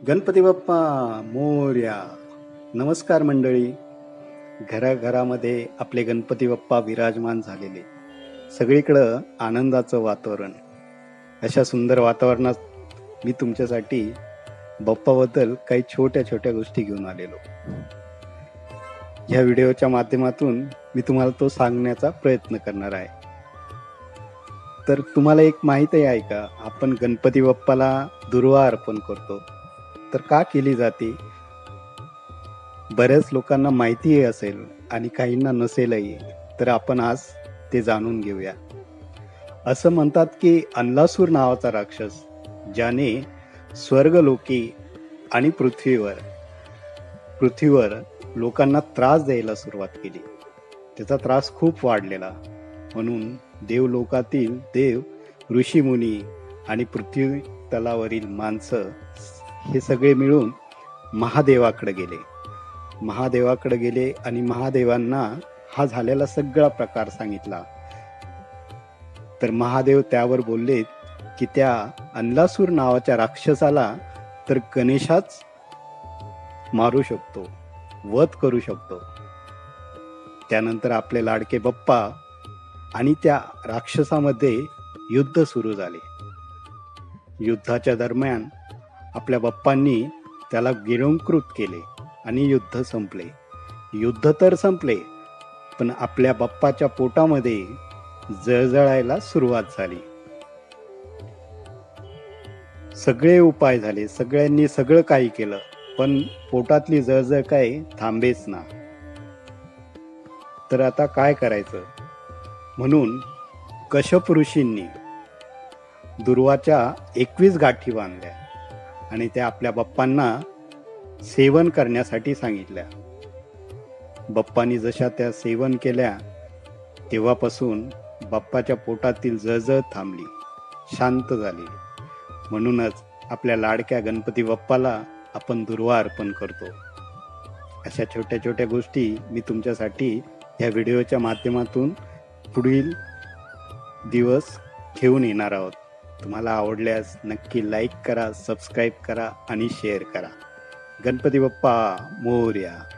गणपती बाप्पा मोरया. नमस्कार मंडळी. घराघरामध्ये आपले गणपती बाप्पा विराजमान झालेले. सगळीकडं आनंदाचं वातावरण. अशा सुंदर वातावरणात मी तुमच्यासाठी बाप्पाबद्दल काही छोट्या छोट्या गोष्टी घेऊन आलेलो. ह्या व्हिडिओच्या माध्यमातून मी तुम्हाला तो सांगण्याचा प्रयत्न करणार आहे. तर तुम्हाला एक माहिती आहे का, आपण गणपती बाप्पाला दुर्वा अर्पण करतो. तर का केली जाते? बऱ्याच लोकांना माहिती असेल आणि काहींना नसेलही. तर आपण आज ते जाणून घेऊया. असं म्हणतात की अन्लासूर नावाचा राक्षस, ज्याने स्वर्गलोकी आणि पृथ्वीवर लोकांना त्रास द्यायला सुरुवात केली. त्याचा त्रास खूप वाढलेला. म्हणून देवलोकातील देव, ऋषीमुनी आणि पृथ्वी तलावरील माणसं हे सगळे मिळून महादेवाकडे गेले आणि महादेवांना हा झालेला सगळा प्रकार सांगितला. तर महादेव त्यावर बोलले की त्या अन्लासूर नावाच्या राक्षसाला तर गणेशाच मारू शकतो, वध करू शकतो. त्यानंतर आपले लाडके बाप्पा आणि त्या राक्षसामध्ये युद्ध सुरू झाले. युद्धाच्या दरम्यान आपल्या बाप्पांनी त्याला गिळंकृत केले आणि युद्ध संपले. युद्ध तर संपले, पण आपल्या बाप्पाच्या पोटामध्ये जळजळायला सुरुवात झाली. सगळे उपाय झाले, सगळ्यांनी सगळं काही केलं, पण पोटातली जळजळ काय थांबेच ना. तर आता काय करायचं? म्हणून कश्यप ऋषींनी दुर्वाच्या 21 गाठी बांधल्या आणि त्या आपल्या बाप्पांना सेवन करण्यासाठी सांगितल्या. बाप्पांनी जशा त्या सेवन केल्या, तेव्हापासून बाप्पाच्या पोटातील जळजळ थांबली, शांत झाली. म्हणूनच आपल्या लाडक्या गणपती बाप्पाला आपण दुर्वा अर्पण करतो. अशा छोट्या छोट्या गोष्टी मी तुमच्यासाठी या व्हिडिओच्या माध्यमातून पुढील दिवस घेऊन येणार आहोत. तुम्हाला आवडल्यास नक्की लाईक करा, सबस्क्राईब करा आणि शेअर करा. गणपती बाप्पा मोरया.